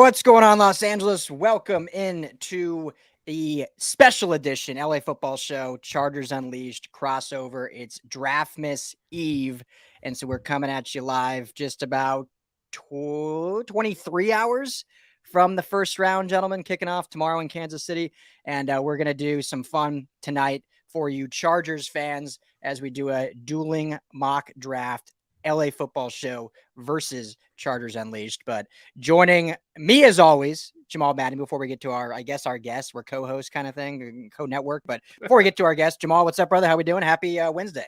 What's going on, Los Angeles? Welcome in to the special edition LA Football Show, Chargers Unleashed crossover. It's Draftmas Eve, and so we're coming at you live just about 23 hours from the first round, gentlemen, kicking off tomorrow in Kansas City, and we're going to do some fun tonight for you Chargers fans as we do a dueling mock draft LA Football Show versus Chargers Unleashed. But joining me as always, Jamal Madden, before we get to our guest, we're co-host kind of thing, co-network. But before we get to our guest, Jamal, what's up, brother? How we doing? Happy Wednesday.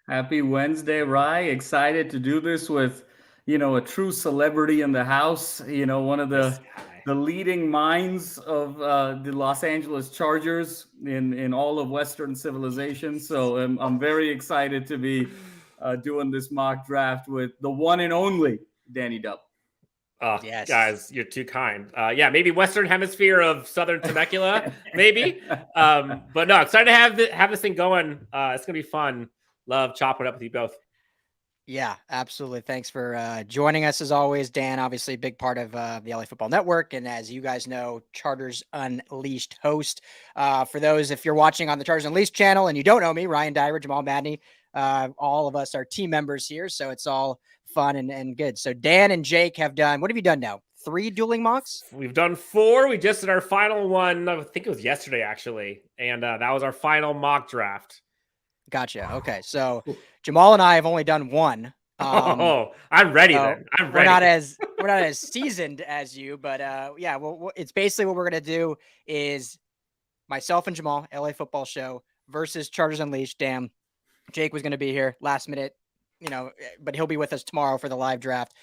Happy Wednesday, Rye. Excited to do this with, a true celebrity in the house, one of the leading minds of the Los Angeles Chargers in all of Western civilization. So I'm very excited to be doing this mock draft with the one and only Danny Dub. Yes. Guys, you're too kind. Maybe Western Hemisphere of Southern Temecula, maybe. But no, excited to have this thing going. It's gonna be fun. Love chopping it up with you both. Yeah, absolutely. Thanks for joining us as always, Dan. Obviously, a big part of the LA Football Network, and as you guys know, Chargers Unleashed host. For those, if you're watching on the Chargers Unleashed channel and you don't know me, Ryan Dyer, Jamal Madney, all of us are team members here, so it's all fun and good. So Dan and Jake have done, what have you done now? 3 dueling mocks? We've done 4. We just did our final one. I think it was yesterday, actually. And that was our final mock draft. Gotcha. Okay. So Jamal and I have only done 1. I'm ready then. I'm ready. We're not as seasoned as you, but well, it's basically what we're going to do is myself and Jamal, LA Football Show versus Chargers Unleashed. Damn. Jake was going to be here last minute, but he'll be with us tomorrow for the live draft.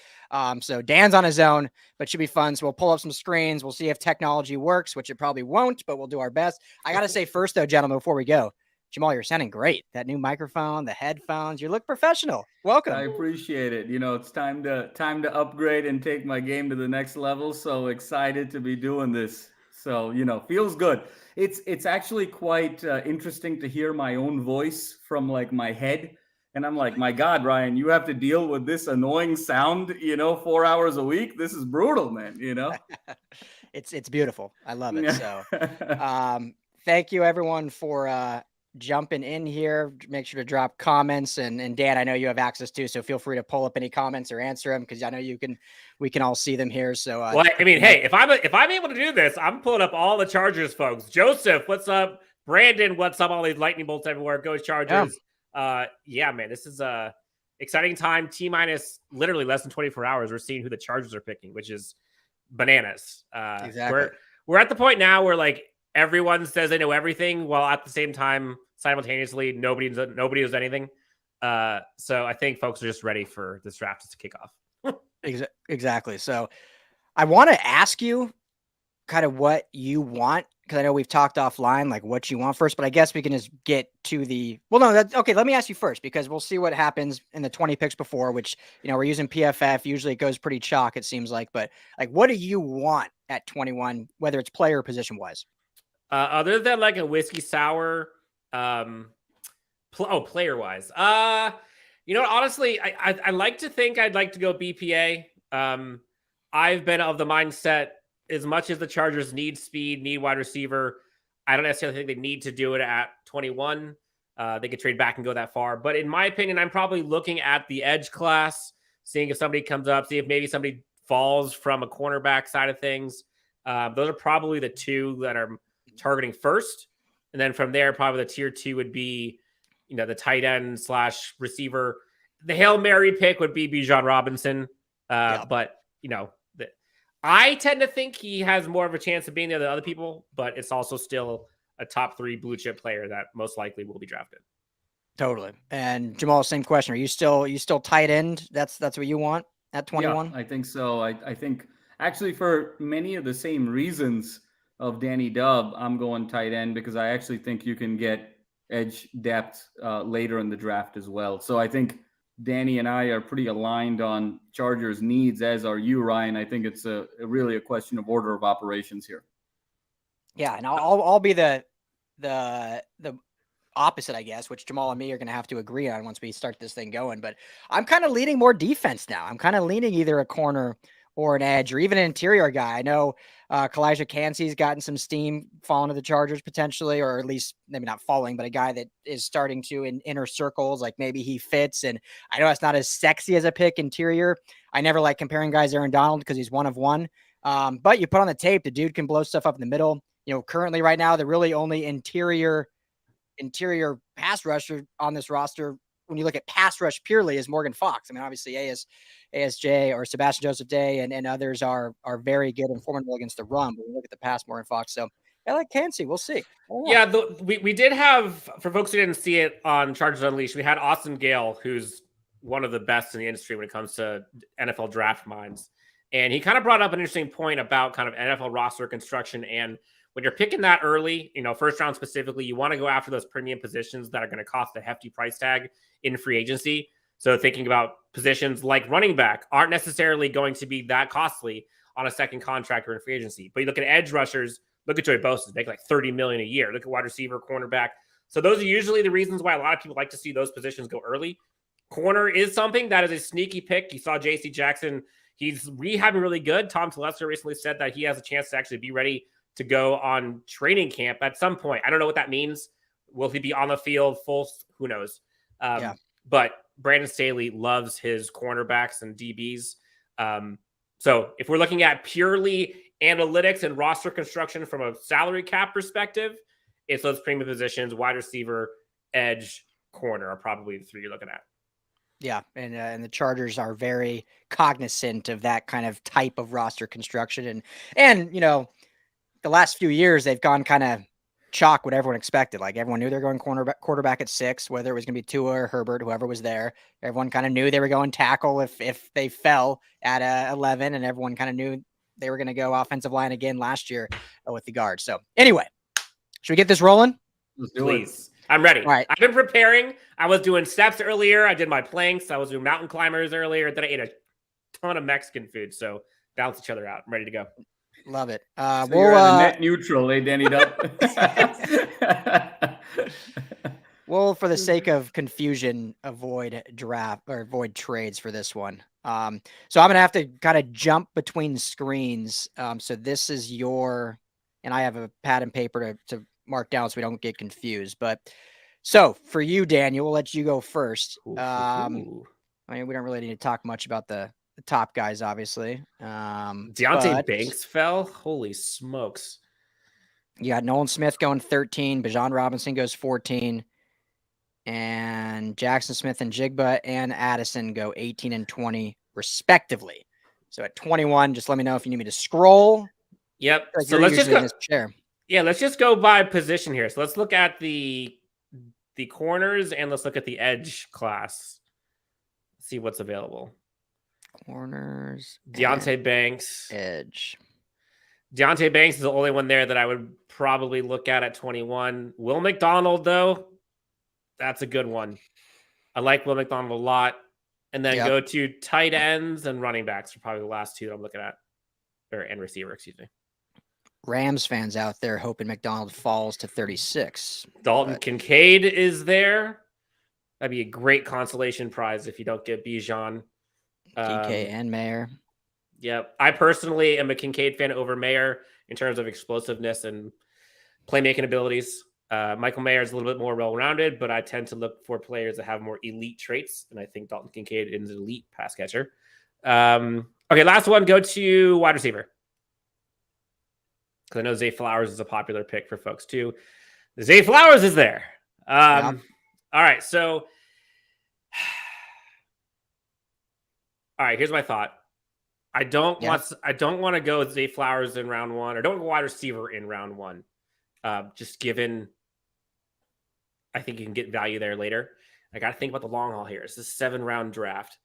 So Dan's on his own, but should be fun. So we'll pull up some screens. We'll see if technology works, which it probably won't, but we'll do our best. I got to say first though, gentlemen, before we go, Jamal, you're sounding great. That new microphone, the headphones, you look professional. Welcome. I appreciate it. It's time to upgrade and take my game to the next level. So excited to be doing this. So, feels good. It's actually quite interesting to hear my own voice from like my head. And I'm like, my God, Ryan, you have to deal with this annoying sound, 4 hours a week. This is brutal, man. It's beautiful. I love it. So thank you everyone for jumping in here. Make sure to drop comments, and Dan, I know you have access to, so feel free to pull up any comments or answer them, because I know we can all see them here. So well, I mean, hey, if I'm able to do this, I'm pulling up all the Chargers folks. Joseph, what's up? Brandon, what's up? All these lightning bolts everywhere. Go Chargers. Yeah, man, this is a exciting time. T-minus literally less than 24 hours. We're seeing who the Chargers are picking, which is bananas. Exactly. We're at the point now where like everyone says they know everything, while at the same time, simultaneously, nobody knows anything. So I think folks are just ready for this draft to kick off. Exactly. So I want to ask you kind of what you want, because I know we've talked offline, like what you want first, but I guess we can just get to okay. Let me ask you first, because we'll see what happens in the 20 picks before, which, we're using PFF. Usually it goes pretty chalk, it seems like, but like, what do you want at 21, whether it's player or position wise? Other than like a whiskey sour, player wise, honestly, I like to think I'd like to go BPA. I've been of the mindset, as much as the Chargers need speed, need wide receiver, I don't necessarily think they need to do it at 21. They could trade back and go that far. But in my opinion, I'm probably looking at the edge class, seeing if somebody comes up, see if maybe somebody falls from a cornerback side of things. Those are probably the 2 that are targeting first. And then from there, probably the tier 2 would be, the tight end / receiver. The Hail Mary pick would be Bijan Robinson. But, I tend to think he has more of a chance of being there than other people, but it's also still a top 3 blue chip player that most likely will be drafted. Totally. And Jamal, same question. Are you still tight end? That's what you want at 21? Yeah, I think so. I think actually for many of the same reasons of Danny Dub, I'm going tight end, because I actually think you can get edge depth later in the draft as well. So I think Danny and I are pretty aligned on Chargers needs, as are you, Ryan. I think it's really a question of order of operations here. Yeah, and I'll be the opposite, I guess, which Jamal and me are going to have to agree on once we start this thing going. But I'm kind of leaning more defense now. I'm kind of leaning either a corner or an edge or even an interior guy. I know Kalijah Cansey's gotten some steam falling to the Chargers potentially, or at least maybe not falling, but a guy that is starting to in inner circles, like maybe he fits. And I know it's not as sexy as a pick interior. I never like comparing guys to Aaron Donald because he's one of one. But you put on the tape, the dude can blow stuff up in the middle. Currently right now, the really only interior pass rusher on this roster, when you look at pass rush purely, is Morgan Fox. I mean, obviously ASJ or Sebastian Joseph Day and others are very good and formidable against the run, but we look at the pass, Morgan Fox. So I like Cansey. We'll see. Yeah, we did have, for folks who didn't see it on Chargers Unleashed, we had Austin Gale, who's one of the best in the industry when it comes to NFL draft minds. And he kind of brought up an interesting point about kind of NFL roster construction. And when you're picking that early, first round specifically, you want to go after those premium positions that are going to cost a hefty price tag in free agency. So thinking about positions like running back aren't necessarily going to be that costly on a second contract or in free agency. But you look at edge rushers, look at Joey Bosa, make like $30 million a year. Look at wide receiver, cornerback. So those are usually the reasons why a lot of people like to see those positions go early. Corner is something that is a sneaky pick. You saw J.C. Jackson. He's rehabbing really good. Tom Telesco recently said that he has a chance to actually be ready to go on training camp at some point. I don't know what that means. Will he be on the field full? Who knows? But Brandon Staley loves his cornerbacks and DBs. So if we're looking at purely analytics and roster construction from a salary cap perspective, it's those premium positions: wide receiver, edge, corner are probably the three you're looking at. Yeah, and the Chargers are very cognizant of that kind of type of roster construction, and the last few years they've gone kind of chalk what everyone expected. Like everyone knew they were going quarterback at 6, whether it was going to be Tua or Herbert, whoever was there. Everyone kind of knew they were going tackle if they fell at 11, and everyone kind of knew they were going to go offensive line again last year with the guards. So anyway, should we get this rolling? Please. I'm ready. All right. I've been preparing. I was doing steps earlier. I did my planks. I was doing mountain climbers earlier. Then I ate a ton of Mexican food. So balance each other out. I'm ready to go. Love it. So you're at a net neutral, Danny Dup. We'll, for the sake of confusion, avoid trades for this one. So I'm going to have to kind of jump between screens. So this is and I have a pad and paper to mark down so we don't get confused. But so for you, Daniel, we'll let you go first. I mean, we don't really need to talk much about the top guys, obviously. Deontay Banks fell. Holy smokes. You got Nolan Smith going 13. Bijan Robinson goes 14. And Jackson Smith and Jigba and Addison go 18 and 20 respectively. So at 21, just let me know if you need me to scroll. Yep. Like so let's just go. Chair. Yeah, let's just go by position here. So let's look at the corners and let's look at the edge class. See what's available. Corners. Deontay Banks. Edge. Deontay Banks is the only one there that I would probably look at 21. Will McDonald, though, that's a good one. I like Will McDonald a lot. And then go to tight ends and running backs are probably the last two that I'm looking at. And receiver, excuse me. Rams fans out there hoping McDonald falls to 36. Dalton Kincaid is there. That'd be a great consolation prize if you don't get Bijan. DK and Mayer. Yep. I personally am a Kincaid fan over Mayer in terms of explosiveness and playmaking abilities. Michael Mayer is a little bit more well-rounded, but I tend to look for players that have more elite traits, and I think Dalton Kincaid is an elite pass catcher. Okay, last one. Go to wide receiver. Because I know Zay Flowers is a popular pick for folks too. Zay Flowers is there. All right, so all right, here's my thought. I don't want to go with Zay Flowers in round 1, or don't go wide receiver in round 1. Just given I think you can get value there later. I got to think about the long haul here. It's a 7-round draft.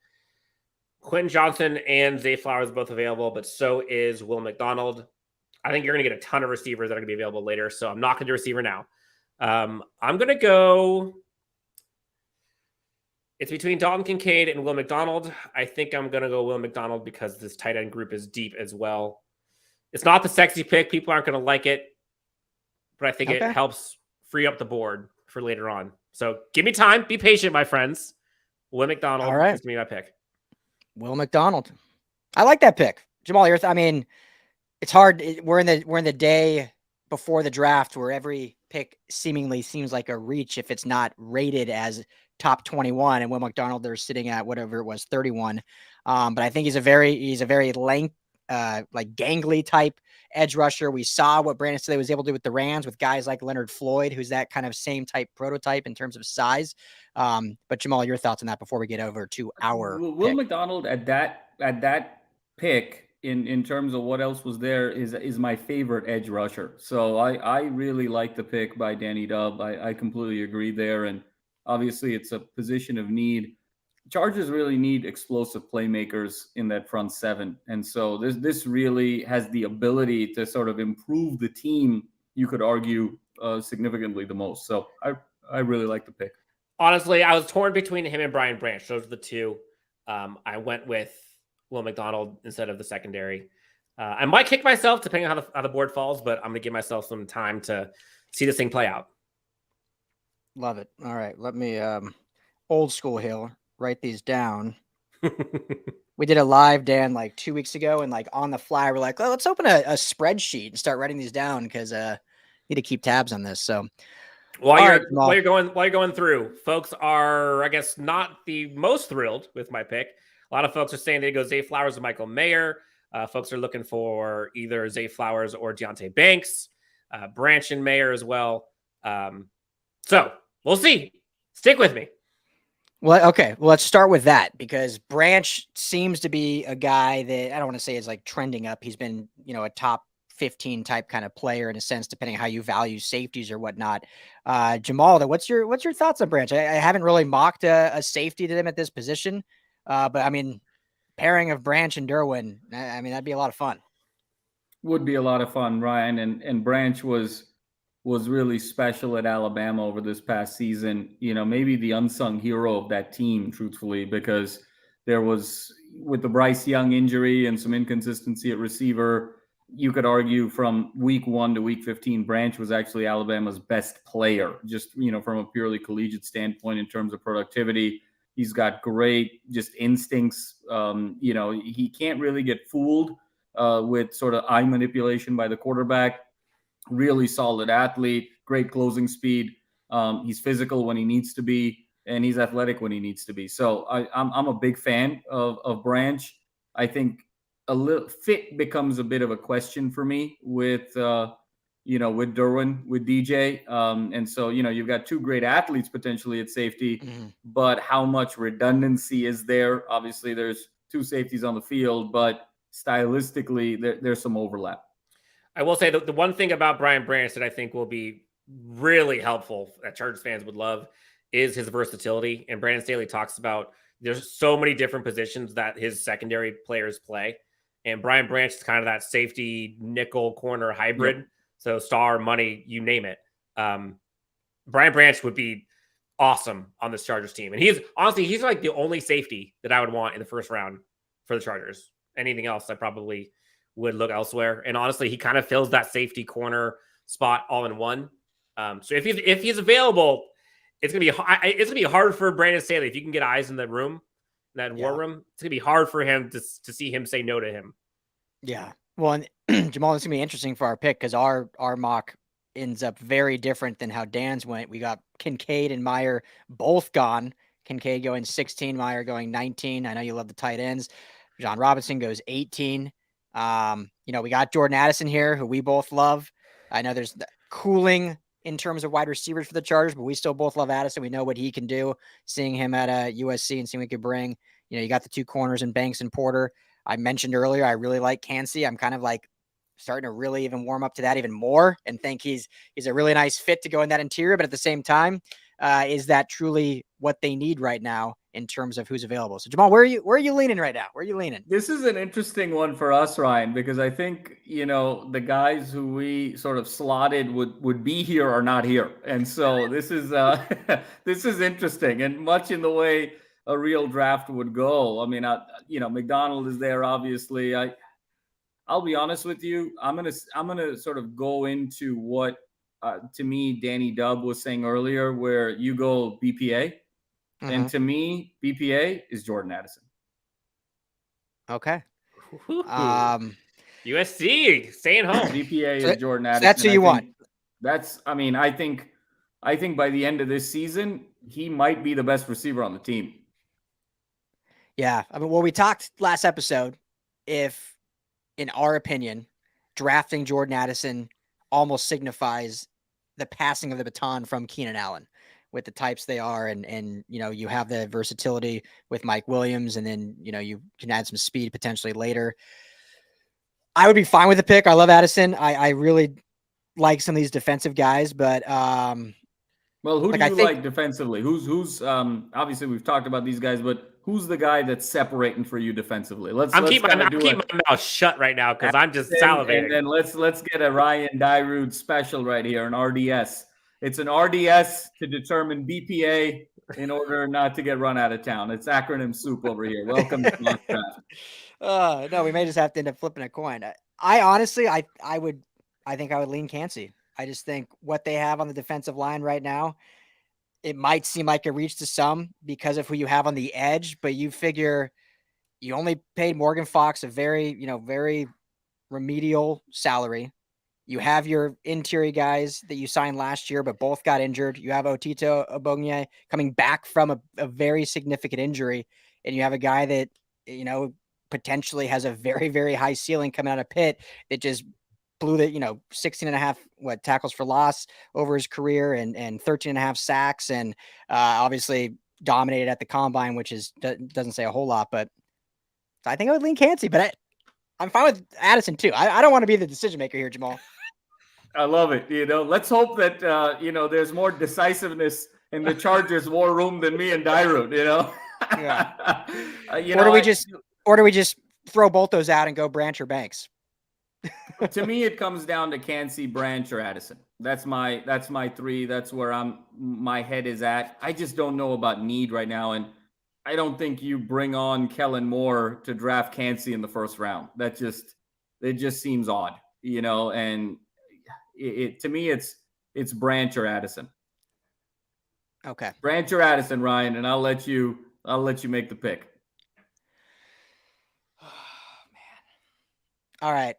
Quentin Johnson and Zay Flowers both available, but so is Will McDonald. I think you're going to get a ton of receivers that are going to be available later, so I'm not going to do receiver now. I'm going to go. It's between Dalton Kincaid and Will McDonald. I think I'm going to go Will McDonald because this tight end group is deep as well. It's not the sexy pick. People aren't going to like it, but I think it helps free up the board for later on. So give me time. Be patient, my friends. Will McDonald is going to be my pick. Will McDonald. I like that pick. Jamal, I mean, it's hard. We're in the day before the draft where every pick seemingly seems like a reach if it's not rated as top 21. And Will McDonald, they're sitting at whatever it was, 31. But I think he's a very like gangly type edge rusher. We saw what Brandon Staley was able to do with the Rams with guys like Leonard Floyd, who's that kind of same type prototype in terms of size. But Jamal, your thoughts on that before we get over to our Will pick. McDonald at that pick in terms of what else was there is my favorite edge rusher. So I really like the pick by Danny Dub. I completely agree there, and obviously it's a position of need. Chargers really need explosive playmakers in that front seven, and so this really has the ability to sort of improve the team. You could argue significantly the most. So I really like the pick. Honestly, I was torn between him and Brian Branch. Those are the two. I went with Will McDonald instead of the secondary. I might kick myself depending on how the board falls, but I'm going to give myself some time to see this thing play out. Love it. All right. Let me old school Hill write these down. We did a live, Dan, like 2 weeks ago, and like on the fly, we're like, oh, let's open a spreadsheet and start writing these down because need to keep tabs on this. So while you're going through, folks are, I guess, not the most thrilled with my pick. A lot of folks are saying they go Zay Flowers and Michael Mayer. Folks are looking for either Zay Flowers or Deontay Banks, Branch and Mayer as well. So we'll see. Stick with me. Well, okay. Well, let's start with that because Branch seems to be a guy that I don't want to say is like trending up. He's been, a top 15 type kind of player in a sense, depending on how you value safeties or whatnot. Jamal, what's your thoughts on Branch? I haven't really mocked a safety to them at this position, but I mean, pairing of Branch and Derwin, I mean, that'd be a lot of fun. Would be a lot of fun, Ryan. And Branch was really special at Alabama over this past season. Maybe the unsung hero of that team, truthfully, because there was, with the Bryce Young injury and some inconsistency at receiver, you could argue from week 1 to week 15, Branch was actually Alabama's best player, just, from a purely collegiate standpoint in terms of productivity. He's got great just instincts. He can't really get fooled with sort of eye manipulation by the quarterback. Really solid athlete, great closing speed. He's physical when he needs to be, and he's athletic when he needs to be. So I'm a big fan of Branch. I think a little fit becomes a bit of a question for me with with Derwin, with DJ. And so, you've got two great athletes potentially at safety, but how much redundancy is there? Obviously, there's two safeties on the field, but stylistically, there's some overlap. I will say the one thing about Brian Branch that I think will be really helpful that Chargers fans would love is his versatility. And Brandon Staley talks about there's so many different positions that his secondary players play. And Brian Branch is kind of that safety nickel corner hybrid. Yep. So star, money, you name it. Brian Branch would be awesome on this Chargers team. And he's like the only safety that I would want in the first round for the Chargers. Anything else, I probably would look elsewhere. And honestly, he kind of fills that safety corner spot all in one. So if he's available, it's gonna be hard for Brandon Staley if you can get eyes in the room, that war room. It's gonna be hard for him to see him say no to him. Yeah. Well, and Jamal, it's gonna be interesting for our pick because our mock ends up very different than how Dan's went. We got Kincaid and Meyer both gone. Kincaid going 16, Meyer going 19. I know you love the tight ends. John Robinson goes 18. We got Jordan Addison here, who we both love. I know there's cooling in terms of wide receivers for the Chargers, but we still both love Addison. We know what he can do. Seeing him at USC and seeing what he could bring. You got the two corners in Banks and Porter. I mentioned earlier, I really like Cansey. I'm kind of like starting to really even warm up to that even more and think he's a really nice fit to go in that interior. But at the same time, is that truly what they need right now in terms of who's available? So Jamal, where are you leaning right now? Where are you leaning? This is an interesting one for us, Ryan, because I think, the guys who we sort of slotted would be here or not here. And so this is this is interesting, and much in the way a real draft would go. I mean, McDonald is there, obviously. I'll be honest with you. I'm gonna sort of go into what to me Danny Dub was saying earlier, where you go BPA. And to me, BPA is Jordan Addison. Okay. USC staying home. BPA So is Jordan Addison. that's who you want. I think by the end of this season, he might be the best receiver on the team. Yeah. I mean, well, we talked last episode if, in our opinion, drafting Jordan Addison almost signifies the passing of the baton from Keenan Allen with the types they are. And you have the versatility with Mike Williams, and then, you can add some speed potentially later. I would be fine with the pick. I love Addison. I really like some of these defensive guys, but well, who do you like defensively? Who's obviously we've talked about these guys, but who's the guy that's separating for you defensively? I'm keeping my mouth shut right now because I'm just salivating. And then let's get a Ryan Dyrud special right here, an RDS. It's an RDS to determine BPA in order not to get run out of town. It's acronym soup over here. Welcome to Mock Draft. No, we may just have to end up flipping a coin. I honestly, I think I would lean Kancey. I just think what they have on the defensive line right now, it might seem like a reach to some because of who you have on the edge, but you figure you only paid Morgan Fox a very remedial salary. You have your interior guys that you signed last year, but both got injured. You have Otito Ogbonnia coming back from a very significant injury, and you have a guy that, potentially has a very, very high ceiling coming out of Pitt that just blew the, 16 and a half tackles for loss over his career and 13 and a half sacks, and obviously dominated at the combine, which doesn't say a whole lot, but I think I would lean Kancey, but I'm fine with Addison too. I don't want to be the decision maker here, Jamal. I love it. Let's hope that, there's more decisiveness in the Chargers war room than me and Dyrud, Yeah. Or do we just throw both those out and go Branch or Banks? To me, it comes down to Kancey, Branch, or Addison. That's my three. That's where my head is at. I just don't know about need right now, and I don't think you bring on Kellen Moore to draft Kancey in the first round. It just seems odd, and to me, it's Branch or Addison. Okay. Branch or Addison, Ryan, and I'll let you make the pick. Oh, man. All right.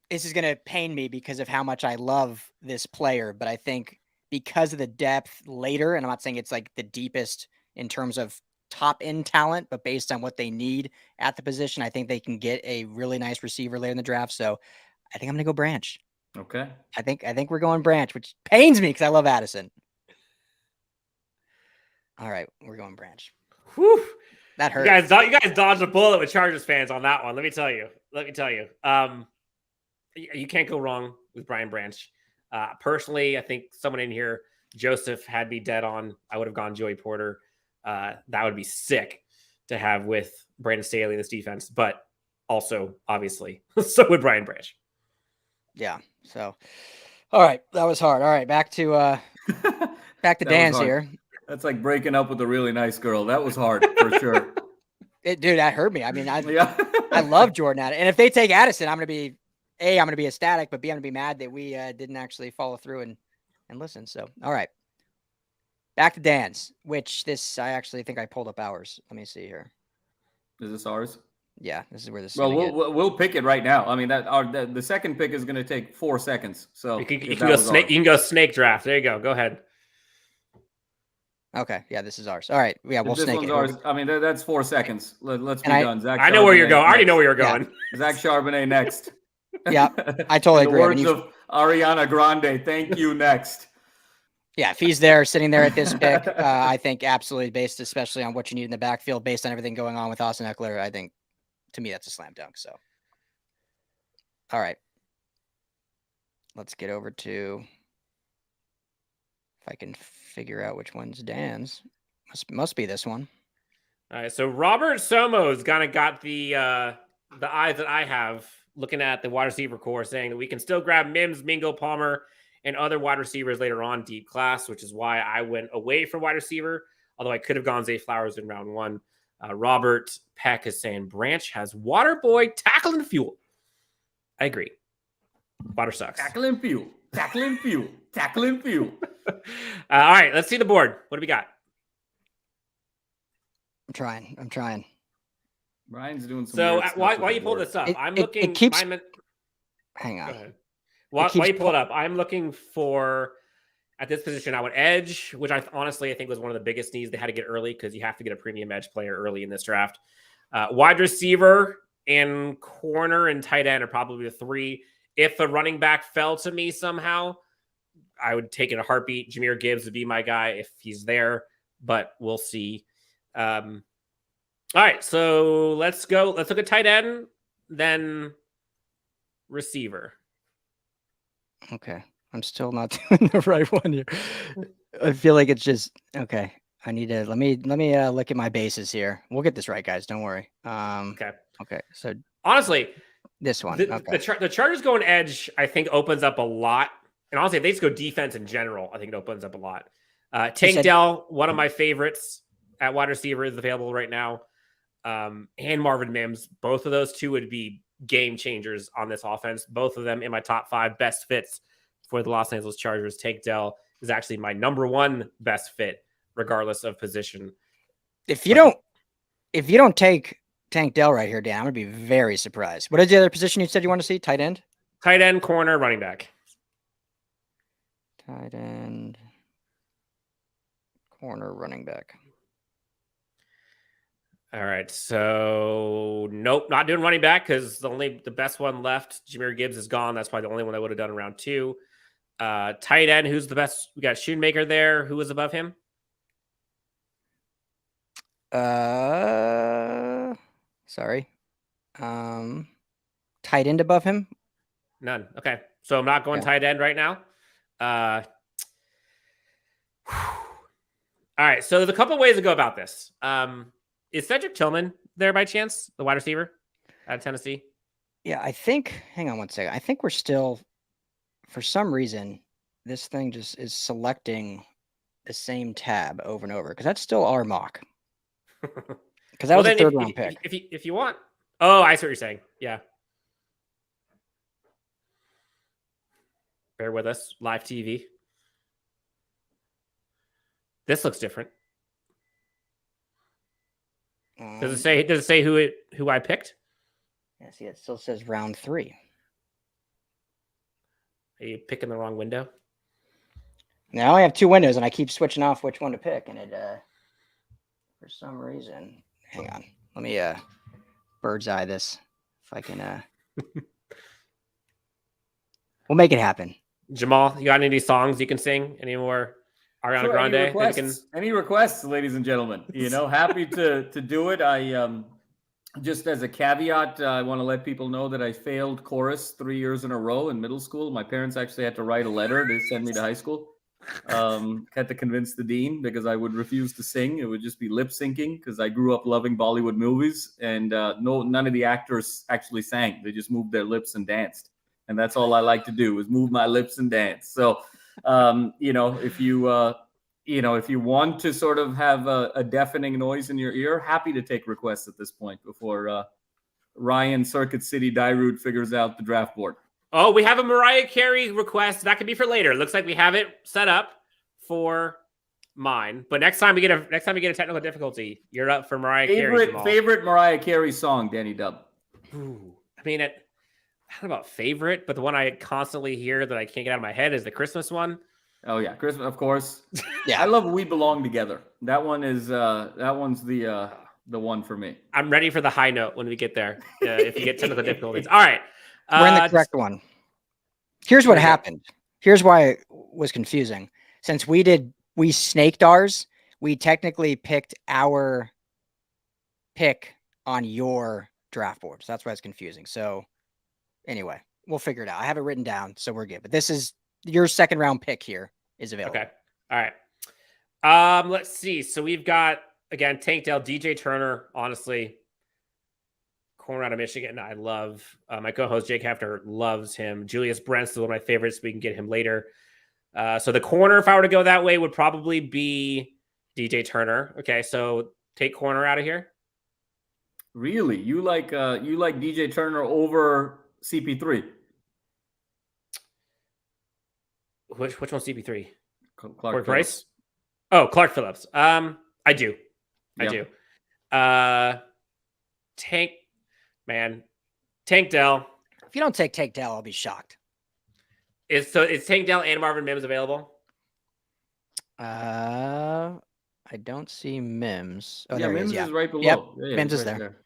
This is going to pain me because of how much I love this player, but I think because of the depth later, and I'm not saying it's like the deepest in terms of top end talent, but based on what they need at the position, I think they can get a really nice receiver later in the draft. So I think I'm going to go Branch. Okay. I think we're going Branch, which pains me because I love Addison. All right, we're going Branch. Whew. That hurt. You guys dodged a bullet with Chargers fans on that one. Let me tell you. You can't go wrong with Brian Branch. Personally, I think someone in here, Joseph, had me dead on. I would have gone Joey Porter. That would be sick to have with Brandon Staley in this defense, but also, obviously, so would Brian Branch. Yeah. So, all right, that was hard. All right, back to Dan's here. That's like breaking up with a really nice girl. That was hard for sure. Dude, that hurt me. I mean, I love Jordan Addison, and if they take Addison, I'm going to be ecstatic, but B, I'm going to be mad that we didn't actually follow through and listen. So, all right. Back to Dan's, which I actually think I pulled up ours. Let me see here. Is this ours? Yeah, this is where this is. Well, we'll pick it right now. I mean, the second pick is going to take 4 seconds. So you can go snake draft. There you go. Go ahead. Okay, yeah, this is ours. All right, yeah, we'll snake it. Ours. I mean, that's 4 seconds. Let's be done. Zach, I know where you're going. I already know where you're going. Yeah. Zach Charbonnet next. Yeah, I totally agree. The words of Ariana Grande. Thank you. Next. Yeah, if he's there, sitting there at this pick, I think absolutely based, especially on what you need in the backfield, based on everything going on with Austin Eckler, I think to me that's a slam dunk. So, all right, let's get over to if I can figure out which one's Dan's. Must be this one. All right, so Robert Somo's kind of got the eyes that I have looking at the wide receiver core, saying that we can still grab Mims, Mingo, Palmer, and other wide receivers later on deep class, which is why I went away from wide receiver, although I could have gone Zay Flowers in round 1. Robert Peck is saying Branch has water boy, tackle and fuel. I agree. Water sucks. Tackle and fuel. Tackle and fuel. Tackle and fuel. All right, let's see the board. What do we got? I'm trying. Brian's doing some. So weird stuff why with you the pull board. this up? I'm It looking. keeps. Hang on. Go ahead. Why you pull it up? I'm looking for at this position. I would edge, which honestly I think was one of the biggest needs they had to get early because you have to get a premium edge player early in this draft. Wide receiver and corner and tight end are probably the three. If a running back fell to me somehow, I would take it a heartbeat. Jahmyr Gibbs would be my guy if he's there, but we'll see. All right, so let's go. Let's look at tight end, then receiver. Okay. I'm still not doing the right one here. I feel like it's just okay. I need to let me look at my bases here. We'll get this right, guys. Don't worry. Okay. So honestly, this one. The Chargers going edge, I think, opens up a lot. And honestly, if they just go defense in general, I think it opens up a lot. Tank Dell, one of my favorites at wide receiver, is available right now. And Marvin Mims, both of those two would be game changers on this offense. Both of them in my top 5 best fits for the Los Angeles Chargers. Tank Dell is actually my number 1 best fit, regardless of position. If you don't take Tank Dell right here, Dan, I'm gonna be very surprised. What is the other position you said you want to see? Tight end, corner, running back. Tight end, corner, running back. All right, so nope, not doing running back because the best one left, Jahmyr Gibbs, is gone. That's probably the only one I would have done in round 2. Tight end, who's the best? We got Schoonmaker there. Who was above him? Sorry. Tight end above him? None. Okay, so I'm not going tight end right now. All right, so there's a couple ways to go about this. Is Cedric Tillman there by chance, the wide receiver out of Tennessee? Yeah, I think. Hang on one second. I think we're still, for some reason, this thing just is selecting the same tab over and over because that's still our mock. Because that was a 3rd round pick. If you want. Oh, I see what you're saying. Yeah. Bear with us. Live TV. This looks different. Does it say who I picked? Yeah, see, it still says round 3. Are you picking the wrong window? Now I have 2 windows and I keep switching off which one to pick, and it for some reason. Hang on. Let me bird's eye this. If I can we'll make it happen. Jamal, you got any songs you can sing? Any more Ariana Grande? Any requests, ladies and gentlemen? Happy to do it. I just as a caveat, I want to let people know that I failed chorus 3 years in a row in middle school. My parents actually had to write a letter to send me to high school. Had to convince the dean because I would refuse to sing. It would just be lip syncing because I grew up loving Bollywood movies, and none of the actors actually sang. They just moved their lips and danced, and that's all I like to do is move my lips and dance. So, if you want to sort of have a deafening noise in your ear, happy to take requests at this point before Ryan Circuit City Dairut figures out the draft board. Oh, we have a Mariah Carey request. That could be for later. It looks like we have it set up for mine. But next time we get a technical difficulty, you're up for Mariah Carey. Favorite Mariah Carey song, Danny Dub. Ooh, I mean, I don't know about favorite, but the one I constantly hear that I can't get out of my head is the Christmas one. Oh yeah, Christmas, of course. Yeah, I love "We Belong Together." That one is one's the one for me. I'm ready for the high note when we get there. If you get technical difficulties, all right. We're in the correct one. Here's what happened. Here's why it was confusing. Since we snaked ours, we technically picked our pick on your draft board. So that's why it's confusing. So anyway, we'll figure it out. I have it written down, so we're good. But this is your 2nd round pick here is available. Okay. All right. Let's see. So we've got, again, Tank Dell, DJ Turner, honestly, corner out of Michigan. I love my co-host Jake Hefner loves him. Julius Brents is one of my favorites. We can get him later. So the corner, if I were to go that way, would probably be DJ Turner. Okay, so take corner out of here. Really, you like DJ Turner over CP3? Which one's CP3? Clark Price. Oh, Clark Phillips. I do. I do. Tank Dell. If you don't take Tank Dell, I'll be shocked. Is Tank Dell and Marvin Mims available? I don't see Mims. Oh, yeah, there Mims he is. is right below. Yep, Yeah, Mims he's is right there.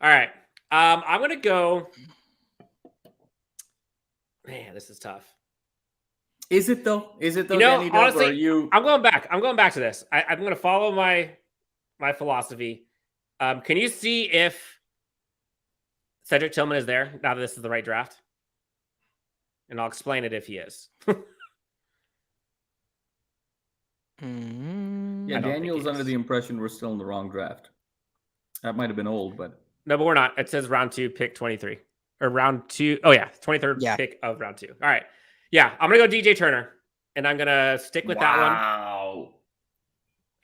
All right. I'm gonna go. Man, this is tough. Is it though? Danny Dub, honestly, I'm going back. I'm going back to this. I'm going to follow my philosophy. Can you see if Cedric Tillman is there now that this is the right draft? And I'll explain it if he is. Yeah, Daniel's under the impression we're still in the wrong draft. That might have been old, but no, but we're not. It says round 2, pick 23, or round 2. Oh yeah, 23rd pick of round 2. All right, yeah, I'm gonna go DJ Turner, and I'm gonna stick with that one. Wow.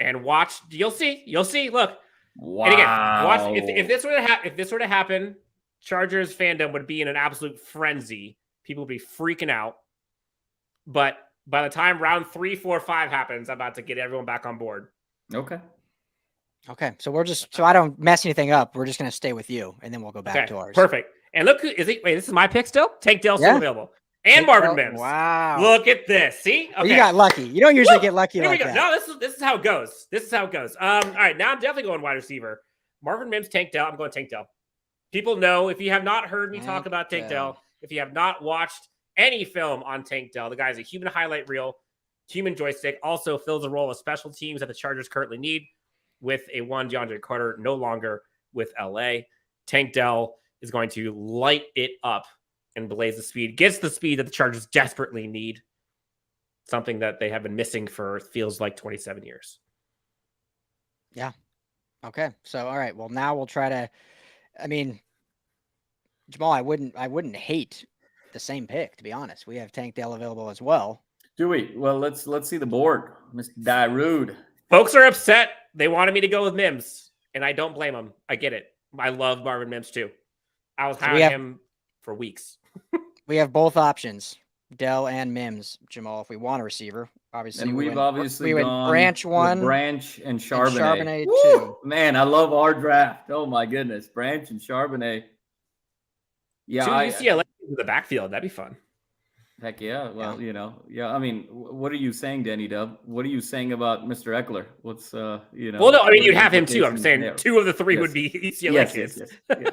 And watch. You'll see. Look. Wow. And again, watch if this were to happen, Chargers fandom would be in an absolute frenzy. People would be freaking out. But by the time round 3, 4, 5 happens, I'm about to get everyone back on board. Okay. So we're just so I don't mess anything up. We're just gonna stay with you, and then we'll go back to ours. Perfect. And look, who is it? Wait, this is my pick still. Tank Dell still available, and Marvin Mims. Wow! Look at this. See, well, you got lucky. You don't usually get lucky like that. No, this is how it goes. All right, now I'm definitely going wide receiver. Marvin Mims, Tank Dell. I'm going Tank Dell. People know if you have not heard me talk about Tank Dell, if you have not watched any film on Tank Dell, the guy is a human highlight reel, human joystick. Also fills a role of special teams that the Chargers currently need. With a one DeAndre Carter no longer with LA, Tank Dell is going to light it up and blaze the speed. Gets the speed that the Chargers desperately need. Something that they have been missing for feels like 27 years. Yeah. Okay. So all right. Well, now we'll try to. I mean, Jamal, I wouldn't hate the same pick, to be honest. We have Tank Dell available as well. Do we? Well, let's see the board, Mr. Darude. Folks are upset. They wanted me to go with Mims, and I don't blame them. I get it. I love Marvin Mims too. I was high on him for weeks. We have both options, Dell and Mims, Jamal, if we want a receiver. Obviously, and we've obviously gone Branch one, Branch and Charbonnet. And Charbonnet two. Man, I love our draft. Oh my goodness, Branch and Charbonnet. Yeah, two UCLA in the backfield. That'd be fun. Heck yeah. Well, I mean, what are you saying, Danny Dub? What are you saying about Mr. Eckler? What's, Well, no, I mean, you'd have him too. I'm saying there. 2 of the 3 would be UCLA kids. Yes.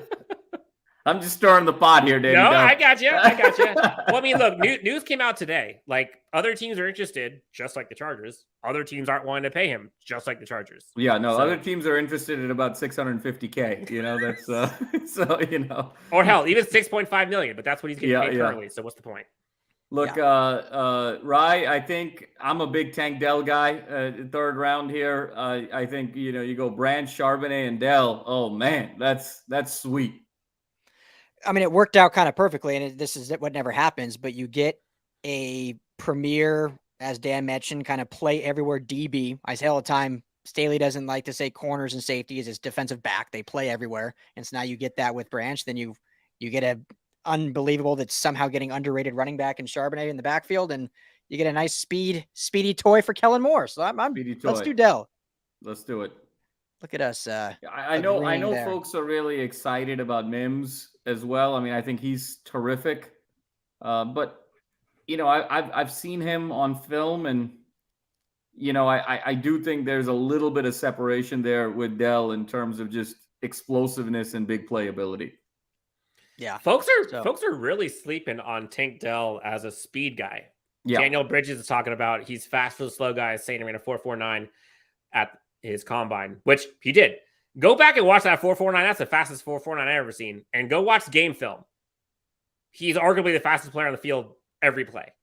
I'm just stirring the pot here, Danny Dub. I got you. Well, I mean, look, news came out today. Like, other teams are interested, just like the Chargers. Other teams aren't wanting to pay him, just like the Chargers. Yeah, no, other teams are interested in about $650K. That's, so, Or hell, even $6.5 million, but that's what he's getting paid currently. So what's the point? Look, Rye, I think I'm a big Tank Dell guy. 3rd round here. I think, you go Branch, Charbonnet, and Dell. Oh, man, that's sweet. I mean, it worked out kind of perfectly, and this is what never happens, but you get a premier, as Dan mentioned, kind of play everywhere DB. I say all the time, Staley doesn't like to say corners and safeties. It's defensive back. They play everywhere. And so now you get that with Branch. Then you get a unbelievable that's somehow getting underrated running back in Charbonnet in the backfield, and you get a nice speedy toy for Kellen Moore. So let's do Dell. Let's do it. Look at us. I know folks are really excited about Mims as well. I mean, I think he's terrific. But I've seen him on film, and I do think there's a little bit of separation there with Dell in terms of just explosiveness and big playability. Yeah, folks are really sleeping on Tank Dell as a speed guy. Yeah. Daniel Bridges is talking about he's fast for the slow guys, saying he ran a 4.49 at his combine, which he did. Go back and watch that 4.49. That's the fastest 4.49 I've ever seen. And go watch game film. He's arguably the fastest player on the field every play.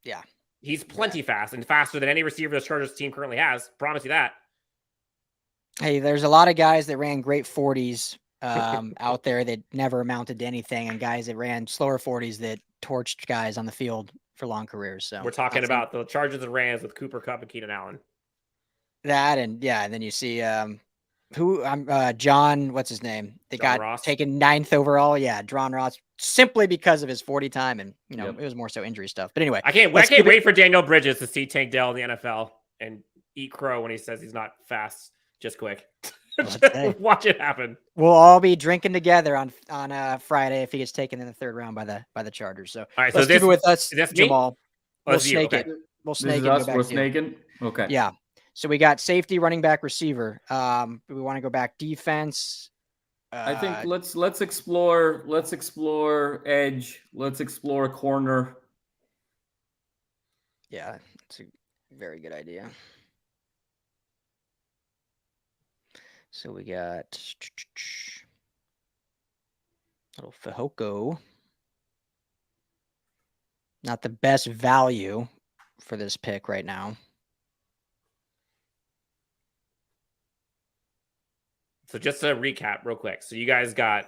Yeah. He's plenty fast, and faster than any receiver the Chargers team currently has. Promise you that. Hey, there's a lot of guys that ran great 40s out there that never amounted to anything, and guys that ran slower 40s that torched guys on the field for long careers. So we're talking about the Chargers and Rams with Cooper Kupp and Keenan Allen. That and then you see John, what's his name? They got Ross. Taken 9th overall. Yeah, John Ross, simply because of his 40 time, and it was more so injury stuff. But anyway, I can't wait for Daniel Bridges to see Tank Dell in the NFL and eat crow when he says he's not fast, just quick. Watch it happen. We'll all be drinking together on Friday if he gets taken in the third round by the Chargers. So All right, let's so keep it with us, that's Jamal. We'll snake it. We'll snake this is it. us. Go back We're to you. snaking. Okay. Yeah. So we got safety, running back, receiver. We want to go back defense. I think let's explore edge. Let's explore corner. Yeah, it's a very good idea. So we got little Fehoko. Not the best value for this pick right now. So just to recap real quick. So you guys got...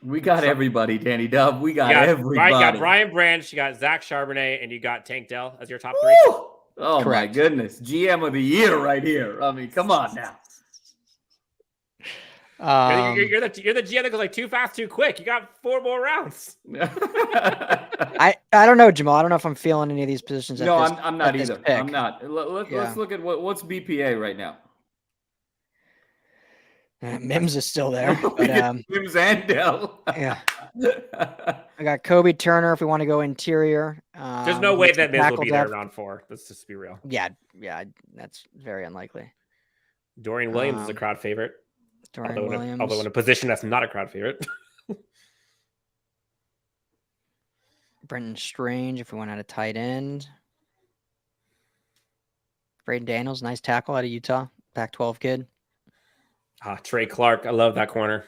We got everybody, Danny Dub. We got everybody. You got Brian Branch, you got Zach Charbonnet, and you got Tank Dell as your top three. Woo! Oh, correct. My goodness. GM of the year right here. I mean, come on now. You're the GM that goes like too fast, too quick. You got 4 more rounds. I don't know, Jamal. I don't know if I'm feeling any of these positions. No, I'm not either. I'm not. Let's look at what's BPA right now. Mims is still there. But, Mims and Dell. Yeah. I got Kobe Turner if we want to go interior. There's no way that Mims will be there round 4. Let's just be real. Yeah, that's very unlikely. Dorian Williams is a crowd favorite. Williams. Although in a position that's not a crowd favorite. Brenton Strange if we went out a tight end. Braden Daniels, nice tackle out of Utah. Pac-12 kid. Trey Clark. I love that corner.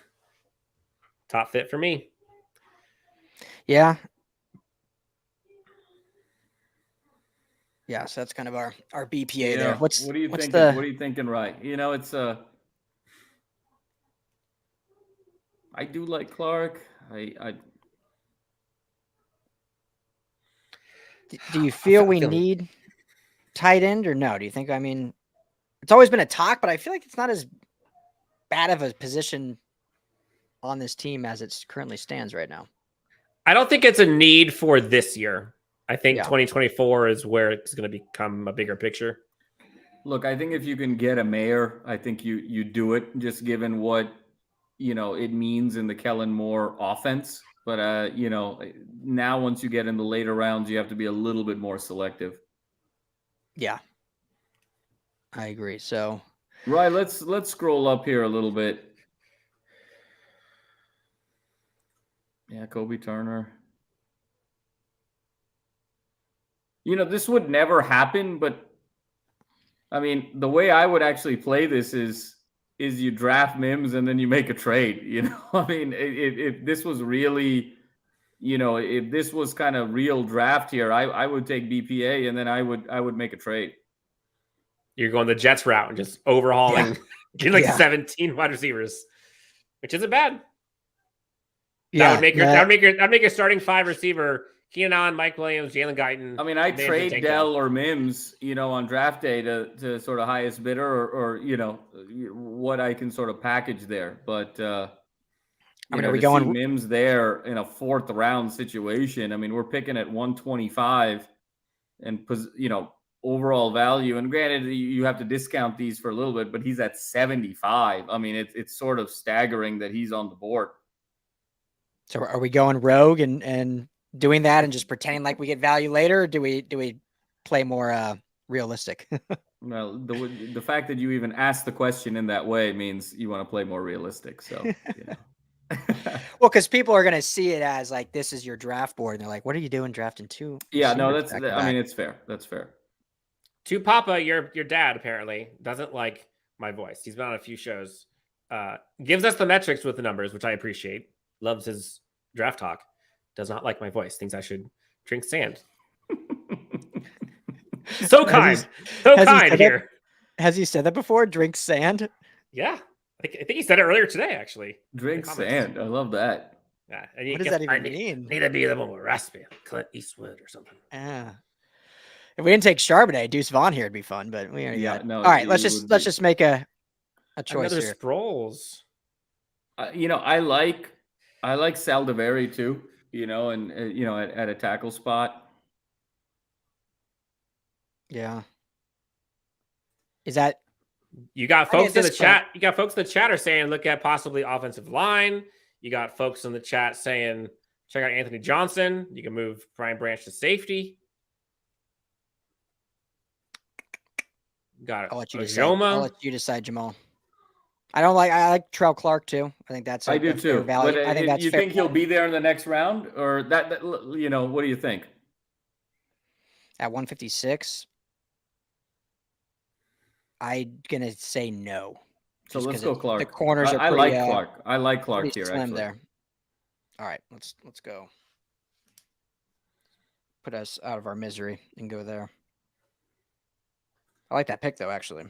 Top fit for me. Yeah. Yeah, so that's kind of our BPA there. What are you thinking? What are you thinking, right? It's I do like Clark. Do you feel we need tight end or no? Do you think, it's always been a talk, but I feel like it's not as bad of a position on this team as it currently stands right now. I don't think it's a need for this year. I think 2024 is where it's going to become a bigger picture. Look, I think if you can get a Mayer, I think you do it, just given what it means in the Kellen Moore offense. But now once you get in the later rounds, you have to be a little bit more selective. Yeah, I agree. So, right, let's scroll up here a little bit. Yeah, Kobe Turner. This would never happen, but the way I would actually play this is you draft Mims and then you make a trade. If this was really, if this was kind of real draft here, I would take BPA and then I would make a trade. You're going the Jets route and just overhauling, getting 17 wide receivers, which isn't bad. Yeah, that would make your starting 5 receiver Keenan Allen, Mike Williams, Jalen Guyton. I trade Dell or Mims, on draft day to sort of highest bidder or what I can sort of package there. But are we going Mims there in a 4th round situation? We're picking at 125 and overall value. And granted, you have to discount these for a little bit, but he's at 75. It's sort of staggering that he's on the board. So are we going rogue and doing that and just pretending like we get value later? Or do we play more realistic? Well, the fact that you even asked the question in that way means you want to play more realistic. So, well, because people are going to see it as like, this is your draft board. And they're like, what are you doing drafting 2? Yeah, no, it's fair. That's fair. To Papa, your dad apparently doesn't like my voice. He's been on a few shows. Gives us the metrics with the numbers, which I appreciate. Loves his draft talk. Does not like my voice. Thinks I should drink sand. So kind. Here. Has he said that before? Drink sand? Yeah. I think he said it earlier today, actually. Drink sand. I love that. Yeah. What does that even mean? Need to be a little more raspy. Clint Eastwood or something. Yeah. If we didn't take Charbonnet, Deuce Vaughn here would be fun, but we already got it. No, all right, let's just make a choice here. Sproles. I like Saldiveri too, and at a tackle spot. Yeah. Is that You got folks in the chat. You got folks in the chat are saying look at possibly offensive line. You got folks in the chat saying check out Anthony Johnson. You can move Brian Branch to safety. Got it. I'll let you decide, Jamal. I like Terrell Clark too. I think that's I do too. Value. But I think that's you think he'll be there in the next round, or that you know? What do you think? At 156, I'm gonna say no. So let's go Clark. The corners are pretty, I like Clark. I like Clark here. Slim actually. there. All right, let's go. Put us out of our misery and go there. I like that pick though. Actually,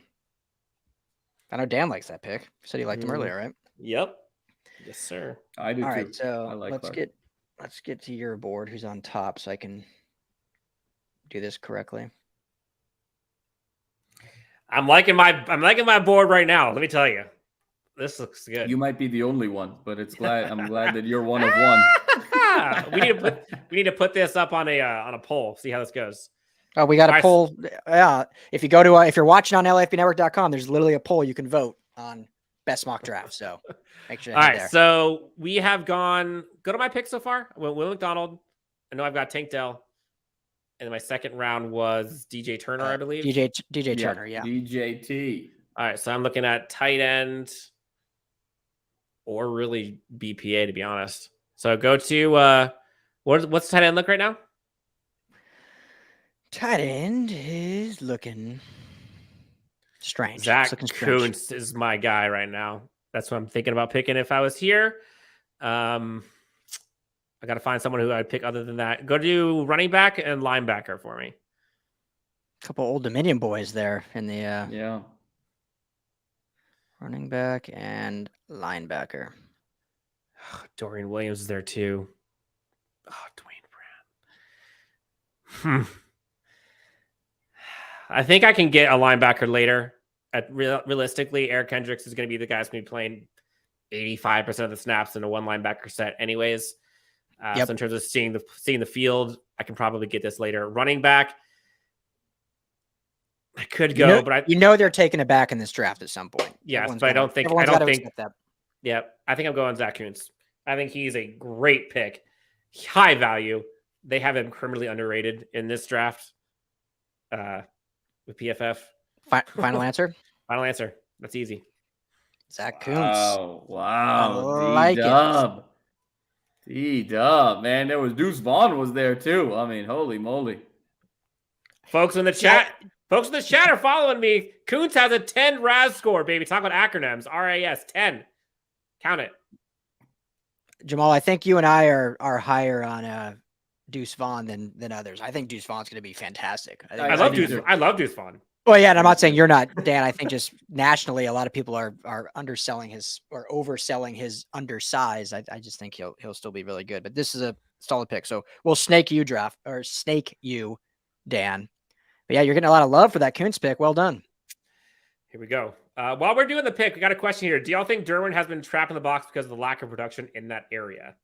I know Dan likes that pick. He said he liked him earlier, right? Yep. Yes, sir. I do. All too. right, so I like let's get to your board. Who's on top, so I can do this correctly. I'm liking my board right now. Let me tell you, this looks good. You might be the only one, but I'm glad that you're one of one. we need to put this up on a poll. See how this goes. Oh, we got a poll. Yeah, if you go to if you're watching on LAFBnetwork.com, there's literally a poll you can vote on best mock draft. So make sure. All right, there. So we have go to my pick so far. Will McDonald. I know I've got Tank Dell. And my second round was DJ Turner, I believe. DJ Turner, yeah. DJT. All right, so I'm looking at tight end or really BPA, to be honest. So go to what's tight end look right now? Tight end is looking strange. Zach Kuntz is my guy right now. That's what I'm thinking about picking if I was here. I got to find someone who I'd pick other than that. Go to running back and linebacker for me. A couple Old Dominion boys there in the yeah. Running back and linebacker. Dorian Williams is there too. Oh, Dwayne Brown. I think I can get a linebacker later. Realistically, Eric Kendricks is going to be the guy who's going to be playing 85% of the snaps in a one linebacker set anyways. So in terms of seeing the field, I can probably get this later. Running back, I could go, but they're taking it back in this draft at some point. Yes, but I don't think that. Yeah, I think I'm going Zach Kuntz. I think he's a great pick, high value. They have him criminally underrated in this draft. With PFF. Final answer. Final answer. That's easy. Zach Kuntz. Wow. D-Dub, man. There was Deuce Vaughn was there too. I mean, holy moly. Folks in the chat are following me. Kuntz has a 10 RAS score, baby. Talk about acronyms. RAS 10. Count it. Jamal, I think you and I are higher on Deuce Vaughn than others. I think Deuce Vaughn's going to be fantastic. I love Deuce Vaughn. Well, yeah, and I'm not saying you're not, Dan. I think just nationally, a lot of people are underselling his or overselling his undersize. I just think he'll still be really good. But this is a solid pick. So we'll snake you, Dan. But yeah, you're getting a lot of love for that Kuntz pick. Well done. Here we go. While we're doing the pick, we got a question here. Do y'all think Derwin has been trapped in the box because of the lack of production in that area?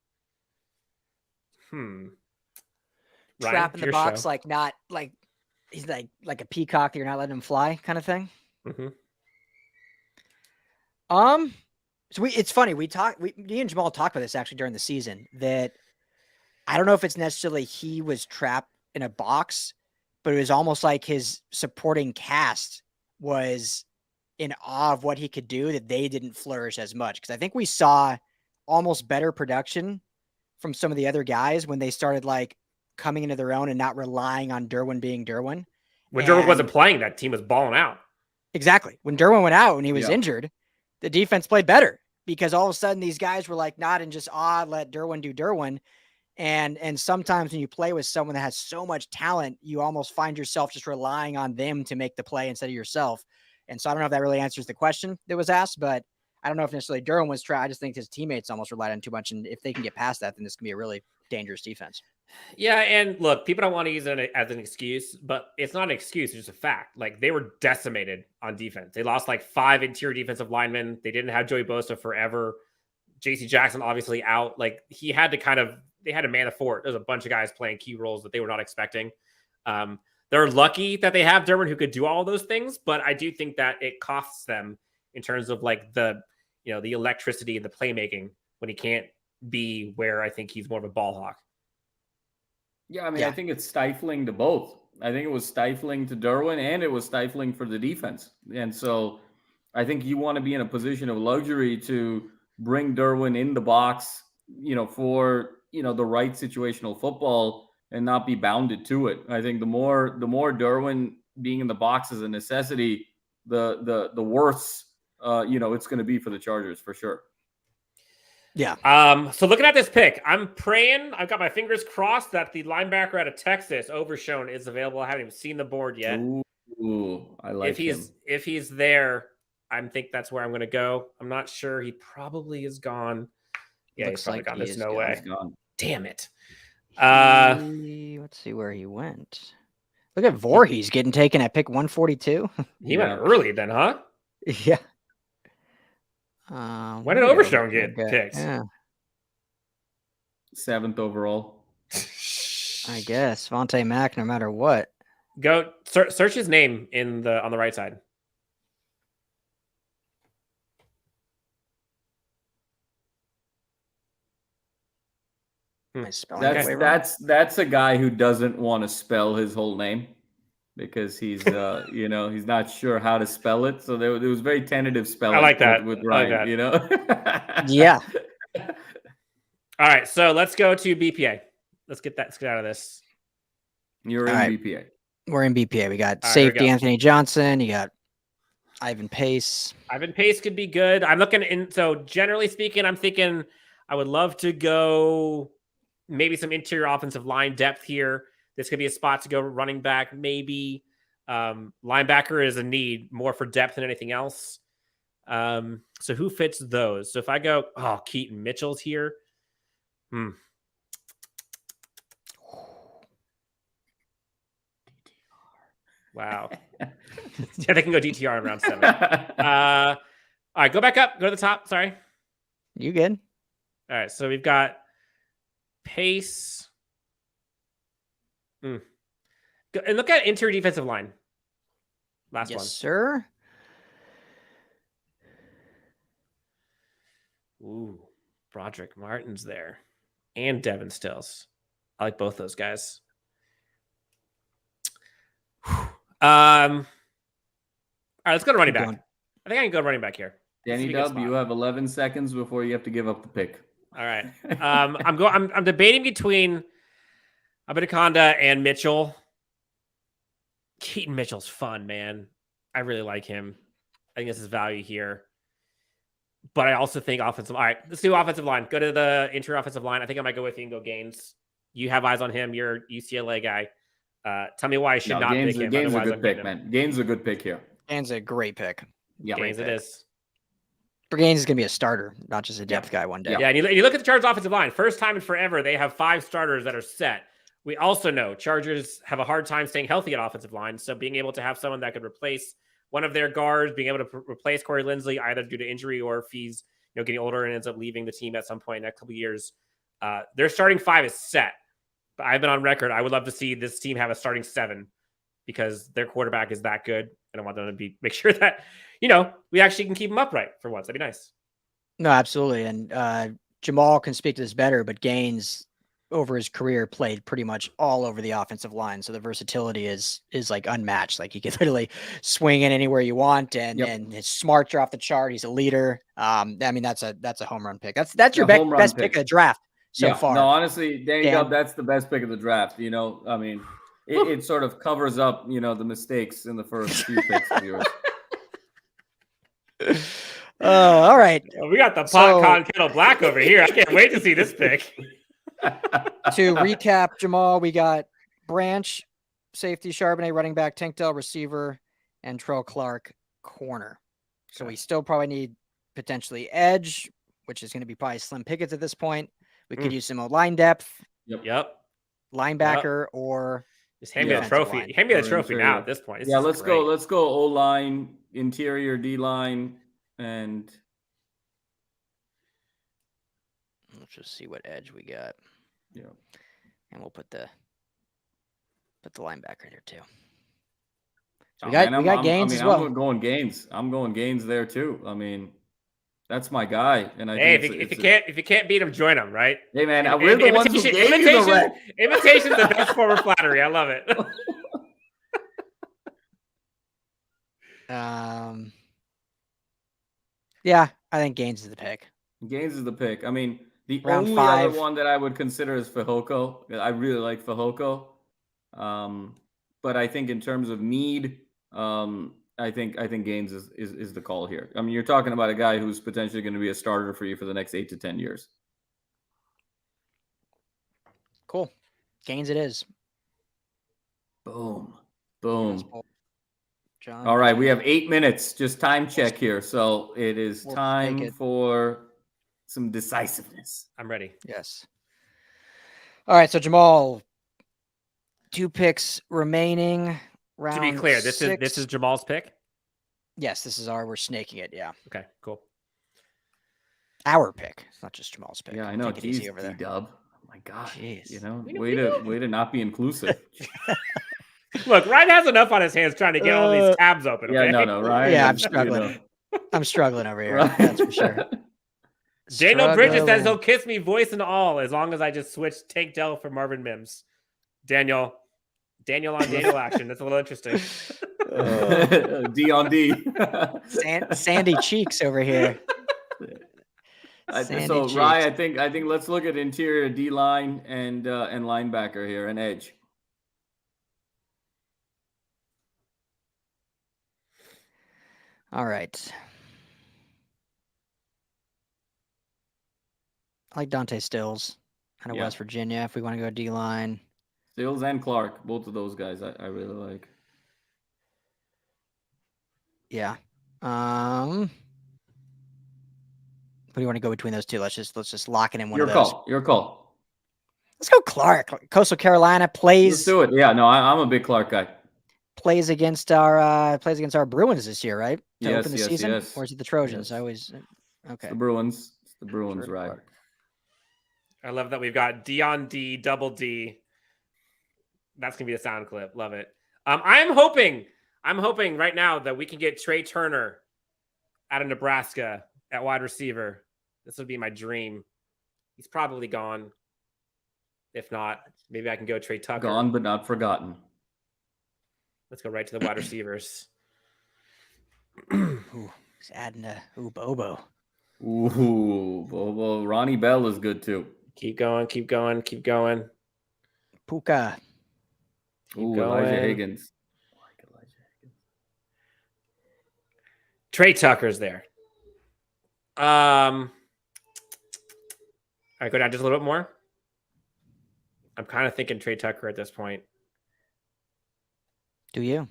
Trapped in the box, like not like. He's like a peacock that you're not letting him fly kind of thing. Mm-hmm. So it's funny. Me and Jamal talked about this actually during the season that I don't know if it's necessarily he was trapped in a box, but it was almost like his supporting cast was in awe of what he could do that they didn't flourish as much. Cause I think we saw almost better production from some of the other guys when they started like coming into their own and not relying on Derwin being Derwin. When Derwin wasn't playing, that team was balling out. Exactly. When Derwin went out and he was injured, the defense played better because all of a sudden these guys were like not in just let Derwin do Derwin. And sometimes when you play with someone that has so much talent, you almost find yourself just relying on them to make the play instead of yourself. And so I don't know if that really answers the question that was asked, but I don't know if necessarily Derwin was trying. I just think his teammates almost relied on too much. And if they can get past that, then this can be a really dangerous defense. Yeah, and look, people don't want to use it as an excuse, but it's not an excuse. It's just a fact. Like, they were decimated on defense. They lost like 5 interior defensive linemen. They didn't have Joey Bosa forever. JC Jackson obviously out. Like, they had to man the fort. There's a bunch of guys playing key roles that they were not expecting. The they're lucky that they have Derwin who could do all those things, but I do think that it costs them in terms of like the electricity and the playmaking when he can't be where I think he's more of a ball hawk. Yeah, I mean, I think it's stifling to both. I think it was stifling to Derwin and it was stifling for the defense. And so I think you want to be in a position of luxury to bring Derwin in the box, for, the right situational football and not be bounded to it. I think the more Derwin being in the box is a necessity, the worse, it's going to be for the Chargers for sure. Yeah. So looking at this pick, I'm praying. I've got my fingers crossed that the linebacker out of Texas, Overshown, is available. I haven't even seen the board yet. Ooh, I like him. If he's there, I think that's where I'm going to go. I'm not sure. He probably is gone. Yeah, he's probably gone. There's no way. Damn it. Let's see where he went. Look at Voorhees getting taken at pick 142. He went early then, huh? Yeah. When did Overshown get picked? Yeah. 7th overall. I guess Vontae Mack, no matter what. Go search his name on the right side. That's a guy who doesn't want to spell his whole name because he's he's not sure how to spell it. So there was very tentative spelling. I like that with Ryan. Yeah. All right, so let's go to BPA. Let's get out of this. You're in BPA. We're in BPA. We got safety Anthony Johnson. You got Ivan Pace. Ivan Pace could be good. I'm looking in. So generally speaking, I'm thinking I would love to go maybe some interior offensive line depth here. This could be a spot to go running back. Maybe linebacker is a need more for depth than anything else. So who fits those? So if I go, Keaton Mitchell's here. Wow. Yeah, they can go DTR in round 7. All right, go back up. Go to the top. Sorry. You good? All right, so we've got Pace. And look at interior defensive line. Last one. Yes, sir. Ooh, Broderick Martin's there. And Devin Stills. I like both those guys. All right, let's go to running back. I think I can go running back here. Danny Dub, you have 11 seconds before you have to give up the pick. All right. I'm debating between Abitaconda and Mitchell. Keaton Mitchell's fun, man. I really like him. I think this is value here. But I also think offensive. All right, let's do offensive line. Go to the interior offensive line. I think I might go with you and go Gaines. You have eyes on him. You're a UCLA guy. Tell me why I should not pick him. Gaines is a good pick, man. Gaines is a good pick here. Gaines is a great pick. Yeah, Gaines it is. For Gaines is going to be a starter, not just a depth guy one day. Yeah, and you look at the Chargers offensive line. First time in forever, they have 5 starters that are set. We also know Chargers have a hard time staying healthy at offensive line, so being able to have someone that could replace one of their guards, being able to replace Corey Linsley either due to injury or if he's getting older and ends up leaving the team at some point in the next couple of years, their starting 5 is set. But I've been on record. I would love to see this team have a starting 7 because their quarterback is that good, and I want them to make sure that we actually can keep them upright for once. That'd be nice. No, absolutely. And Jamal can speak to this better, but Gaines over his career played pretty much all over the offensive line. So the versatility is like unmatched. Like he can literally swing in anywhere you want, and his smarts are off the chart. He's a leader. I mean, that's a home run pick. That's your best pick of the draft so far. No, honestly, Danny Dub, that's the best pick of the draft. I mean, it sort of covers up, the mistakes in the first few picks of yours. All right. We got the pot con kettle black over here. I can't wait to see this pick. To recap, Jamal, we got Branch, safety, Charbonnet, running back, Tinkdale, receiver, and Trell Clark, corner. So we still probably need potentially edge, which is going to be probably Slim Pickett at this point. We could use some line depth. Yep. Linebacker or just hand me the trophy. Line. Hand me the trophy now at this point. Let's go. Let's go O-line, interior D-line, and let's just see what edge we got. Yeah. And we'll put the linebacker there too. We got Gaines as well. I'm going Gaines. I'm going Gaines there too. I mean, that's my guy. And I Hey, think if you can't beat him, join him, right? Hey man, we're the ones who gave you the rec. Imitation's the best form of flattery. I love it. Yeah, I think Gaines is the pick. Gaines is the pick. I mean, the Round only 5. other one that I would consider is Fehoko. I really like Fehoko. But I think in terms of need, I think Gaines is the call here. I mean, you're talking about a guy who's potentially going to be a starter for you for the next 8 to 10 years. Cool. Gaines it is. Boom. John, all right, we have 8 minutes. Just time check here. So it is time for some decisiveness. I'm ready. Yes. All right, so Jamal, 2 picks remaining. Round to be clear, this 6. is Jamal's pick. Yes, this is we're snaking it. Yeah. Okay, cool. Our pick. It's not just Jamal's pick. Yeah, I know. Take it easy over there. D-Dub. Oh my God. Jeez. You know, way to not be inclusive. Look, Ryan has enough on his hands trying to get all these tabs open. Okay? Yeah, no, Ryan. Yeah, I'm struggling. I'm struggling over here. Right. That's for sure. Daniel Bridges says he'll kiss me voice and all as long as I just switch Tank Dell for Marvin Mims. Daniel on Daniel action. That's a little interesting. D on D. Sandy cheeks over here. So Rye, I think let's look at interior D line and linebacker here and edge. All right. I like Dante Stills out of West Virginia if we want to go D line. Stills and Clark, both of those guys I really like. Yeah. What do you want to go between those two? Let's just lock it in one of those. Your call. Let's go Clark. Coastal Carolina plays. Let's do it. Yeah, no, I'm a big Clark guy. Plays against our Bruins this year, right? To open the season? Yes. Or is it the Trojans? Yes. I always okay. It's the Bruins. Right? Clark. I love that we've got D on D, double D. That's gonna be a sound clip. Love it. I'm hoping right now that we can get Trey Turner out of Nebraska at wide receiver. This would be my dream. He's probably gone. If not, maybe I can go Trey Tucker. Gone but not forgotten. Let's go right to the wide receivers. Ooh, he's adding Bobo. Ooh, Bobo. Ronnie Bell is good too. Keep going. Puka. Ooh, Elijah Higgins. Trey Tucker's there. All right, go down just a little bit more. I'm kind of thinking Trey Tucker at this point. Do you?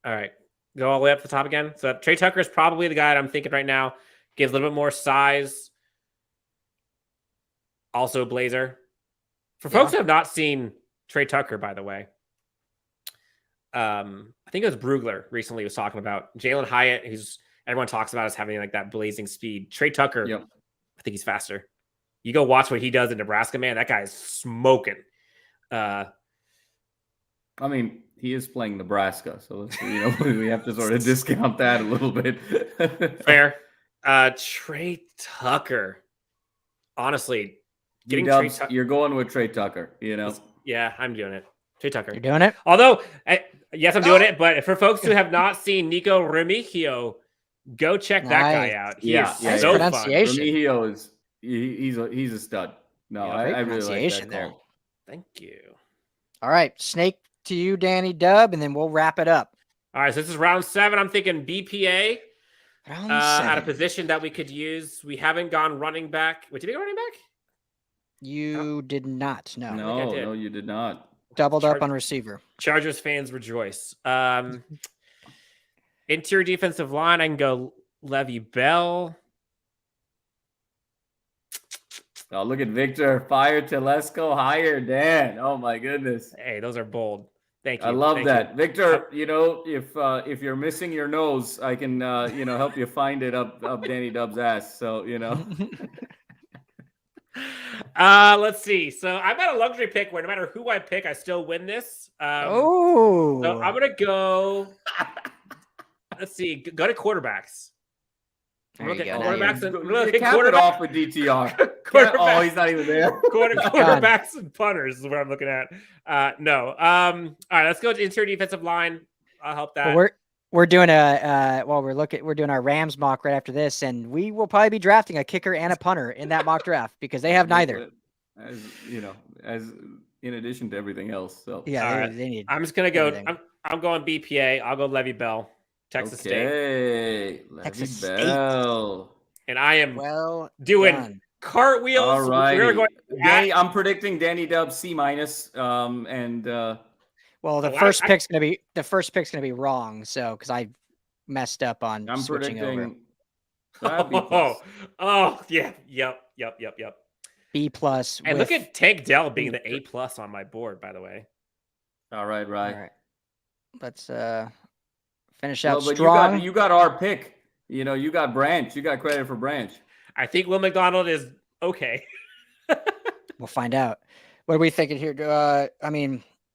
All right. Go all the way up to the top again. So Trey Tucker is probably the guy that I'm thinking right now. Gives a little bit more size. Also Blazer. For folks who have not seen Trey Tucker, by the way, I think it was Brugler recently was talking about Jalen Hyatt, who's everyone talks about as having like that blazing speed. Trey Tucker, I think he's faster. You go watch what he does in Nebraska, man. That guy is smoking. I mean, he is playing Nebraska, so we have to sort of discount that a little bit. Fair. Trey Tucker. Honestly, getting Trey Tucker. You're going with Trey Tucker, you know? Yeah, I'm doing it. Trey Tucker. You're doing it? Although, yes, I'm doing it. But for folks who have not seen Nico Remigio, go check that guy out. He is so fun. Remigio is he's a stud. No, I really like that there. call. Thank you. All right, snake to you, Danny Dub, and then we'll wrap it up. All right, so this is round 7. I'm thinking BPA at a Round 7. position that we could use. We haven't gone running back. Wait, did we go running back? You did not. No. No, you did not. Doubled up on receiver. Chargers fans rejoice. Interior defensive line, I can go Levy Bell. Oh, look at Victor. Fire Telesco, higher Dan. Oh my goodness. Hey, those are bold. Thank you. I love that. Victor, if you're missing your nose, I can help you find it up Danny Dub's ass. So, Let's see. So I'm at a luxury pick where no matter who I pick, I still win this. So I'm gonna go. let's see. Go to quarterbacks. There you go. Quarterbacks Cap it off with DTR. Oh, he's not even there. Quarterbacks and punters is what I'm looking at. No. All right, let's go to interior defensive line. I'll help that. Well, we're doing we're doing our Rams mock right after this, and we will probably be drafting a kicker and a punter in that mock draft because they have neither. As in addition to everything else. So yeah, they need. I'm just gonna go. I'm going BPA. I'll go Levy Bell, Texas State. Texas Bell. And I am doing done. cartwheels. All right. We're going I'm predicting Danny Dub C-. Well, the first pick's gonna be wrong. So because I messed up on switching over. Yeah. Yep. B+. And look at Tank Dell being the A+ on my board, by the way. All right. Let's finish out but strong. You got our pick. You got Branch. You got credit for Branch. I think Will McDonald is okay. We'll find out. What are we thinking here?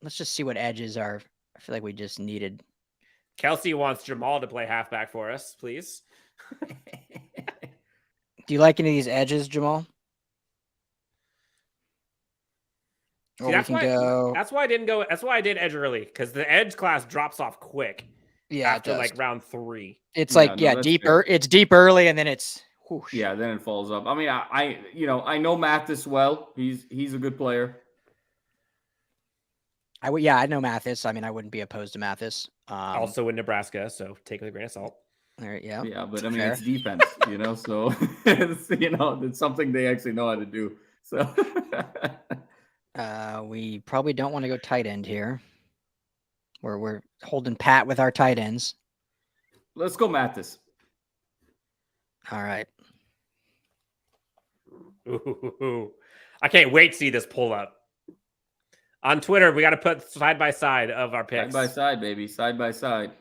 Let's just see what edges are. I feel like we just needed. Kelsey wants Jamal to play halfback for us, please. Do you like any of these edges, Jamal? See, that's why I didn't go. That's why I did edge early, because the edge class drops off quick. Yeah, after like round 3. It's deeper. It's deep early, and then it's whoosh. Yeah, then it falls up. I mean, I know Mathis well. He's a good player. I know Mathis. I mean, I wouldn't be opposed to Mathis. Also in Nebraska, so take it with a grain of salt. All right, yeah. Yeah, but I mean, it's defense, so it's something they actually know how to do. So we probably don't want to go tight end here. We're holding pat with our tight ends. Let's go Mathis. All right. Ooh. I can't wait to see this pull up. On Twitter, we got to put side by side of our picks. Side by side, baby. Side by side.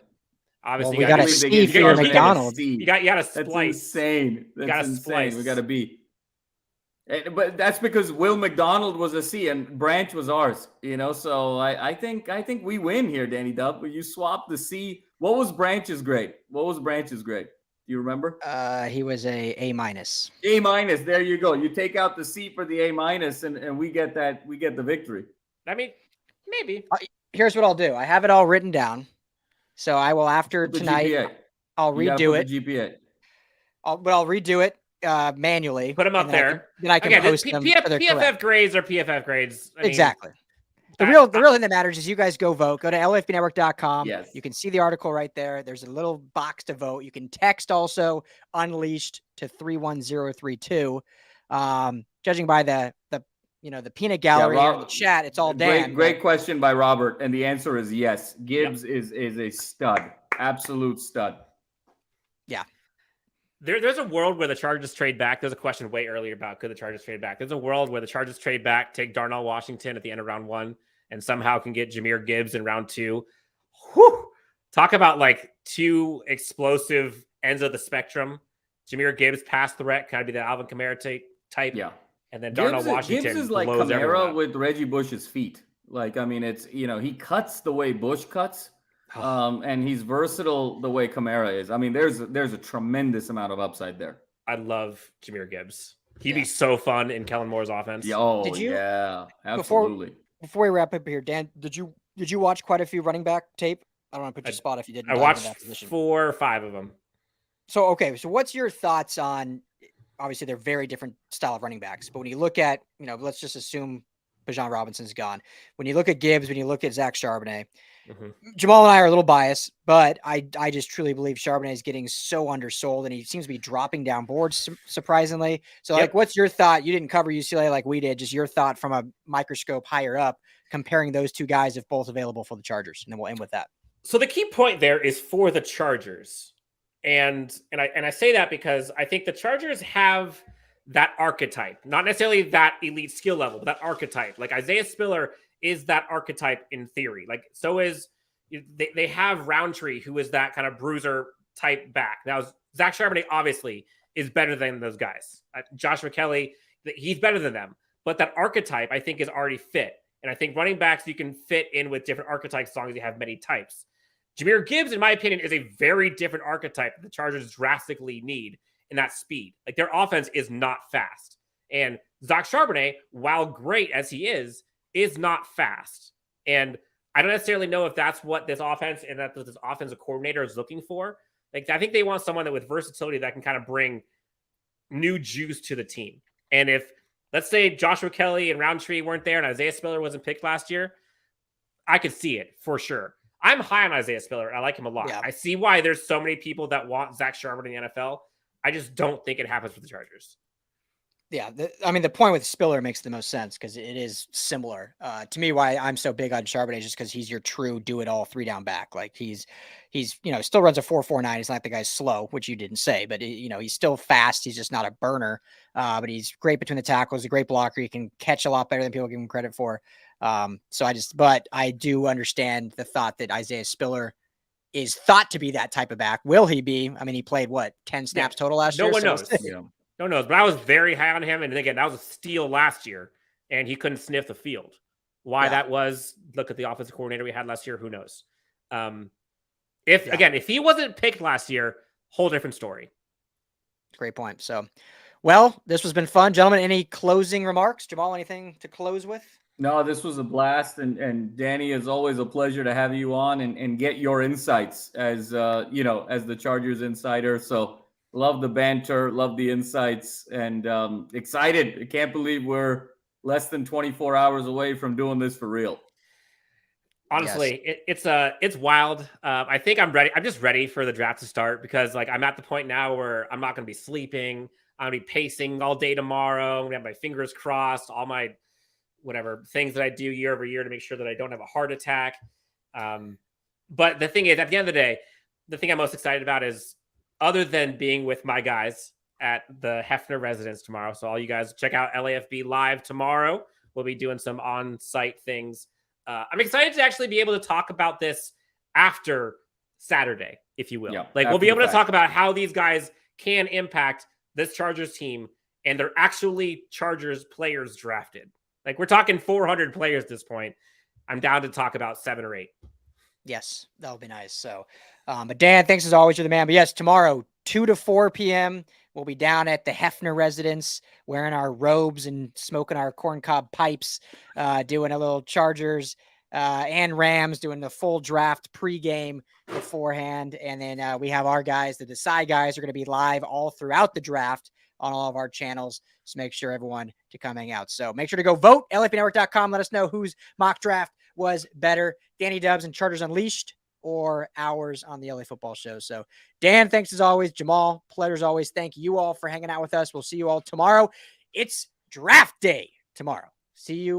Obviously, we got to see for McDonald's. You got to splice. That's insane. That's insane. Splice. We got to be. But that's because Will McDonald was a C and Branch was ours. So I think we win here, Danny Dub. You swap the C. What was Branch's grade? Do you remember? He was a A-. A-. There you go. You take out the C for the A- and we get that. We get the victory. I mean, maybe. Here's what I'll do. I have it all written down. So I will, after tonight, GPA. I'll redo it. The GPA. I'll redo it manually. Put them up there. Then I can post them. PFF grades are PFF grades. Exactly. The real thing that matters is you guys go vote. Go to LFBnetwork.com. Yes. You can see the article right there. There's a little box to vote. You can text also Unleashed to 31032. Judging by the peanut gallery here in the chat, it's all Dan. Great question by Robert, and the answer is yes. Gibbs is a stud, absolute stud. Yeah. There's a world where the Chargers trade back. There's a question way earlier about could the Chargers trade back. There's a world where the Chargers trade back, take Darnell Washington at the end of round 1, and somehow can get Jahmyr Gibbs in round 2. Whew. Talk about like two explosive ends of the spectrum. Jahmyr Gibbs, pass threat, kind of be the Alvin Kamara type. Yeah. And then Darnell Washington Gibbs is like Kamara with Reggie Bush's feet. Like, I mean, it's, he cuts the way Bush cuts. And he's versatile the way Kamara is. I mean, there's a tremendous amount of upside there. I love Jahmyr Gibbs. He'd be so fun in Kellen Moore's offense. Yeah, absolutely. Before we wrap up here, Dan, did you watch quite a few running back tape? I don't want to put your spot if you didn't. I watched 4 or 5 of them. So what's your thoughts on? Obviously, they're very different style of running backs, but when you look at, let's just assume Bijan Robinson's gone. When you look at Gibbs, when you look at Zach Charbonnet, Jamal and I are a little biased, but I just truly believe Charbonnet is getting so undersold, and he seems to be dropping down boards surprisingly. So, what's your thought? You didn't cover UCLA like we did. Just your thought from a microscope higher up, comparing those two guys if both available for the Chargers, and then we'll end with that. So the key point there is for the Chargers, and I say that because I think the Chargers have that archetype, not necessarily that elite skill level, but that archetype. Like Isaiah Spiller is that archetype in theory. Like, so is they have Roundtree, who is that kind of bruiser type back. Now, Zach Charbonnet obviously is better than those guys. Joshua Kelly, he's better than them. But that archetype, I think, is already fit. And I think running backs, you can fit in with different archetypes as long as you have many types. Jahmyr Gibbs, in my opinion, is a very different archetype that the Chargers drastically need in that speed. Like, their offense is not fast. And Zach Charbonnet, while great as he is not fast. And I don't necessarily know if that's what this offense and that this offensive coordinator is looking for. Like, I think they want someone that with versatility that can kind of bring new juice to the team. And if, let's say, Joshua Kelly and Roundtree weren't there and Isaiah Spiller wasn't picked last year, I could see it for sure. I'm high on Isaiah Spiller. I like him a lot. Yeah. I see why there's so many people that want Zach Charbonnet in the NFL. I just don't think it happens for the Chargers. Yeah, the point with Spiller makes the most sense because it is similar. To me, why I'm so big on Charbonnet is just because he's your true do-it-all 3-down back. Like he's still runs a 4.49. He's not the guy's slow, which you didn't say, but he's still fast. He's just not a burner. But he's great between the tackles, a great blocker. He can catch a lot better than people give him credit for. But I do understand the thought that Isaiah Spiller is thought to be that type of back. Will he be? I mean, he played 10 snaps total last year? No one knows. No one knows, but I was very high on him. And again, that was a steal last year, and he couldn't sniff the field. Why that was, look at the offensive coordinator we had last year. Who knows? If he wasn't picked last year, whole different story. Great point. So, well, this has been fun. Gentlemen, any closing remarks? Jamal, anything to close with? No, this was a blast. And Danny, it's always a pleasure to have you on and get your insights as the Chargers insider. So, love the banter, love the insights, and excited. I can't believe we're less than 24 hours away from doing this for real. Honestly, it's wild. I think I'm ready. I'm just ready for the draft to start because I'm at the point now where I'm not going to be sleeping. I'm going to be pacing all day tomorrow. I'm going to have my fingers crossed, all my whatever things that I do year over year to make sure that I don't have a heart attack. But the thing is, at the end of the day, the thing I'm most excited about is, other than being with my guys at the Hefner residence tomorrow. So all you guys check out LAFB live tomorrow. We'll be doing some on-site things. I'm excited to actually be able to talk about this after Saturday, if you will. Yeah, we'll be able to talk about how these guys can impact this Chargers team, and they're actually Chargers players drafted. We're talking 400 players at this point. I'm down to talk about 7 or 8. Yes, that'll be nice. So, but Dan, thanks as always. You're the man. But yes, tomorrow, 2 to 4 p.m., we'll be down at the Hefner residence, wearing our robes and smoking our corncob pipes, doing a little Chargers and Rams, doing the full draft pregame beforehand. And then we have our guys, the Decide guys, are going to be live all throughout the draft on all of our channels. So make sure everyone to come hang out. So make sure to go vote, LFBnetwork.com. Let us know whose mock draft was better, Danny Dubs and Chargers Unleashed, or ours on the LA Football Show. So, Dan, thanks as always. Jamal, pleasure as always. Thank you all for hanging out with us. We'll see you all tomorrow. It's draft day tomorrow. See you.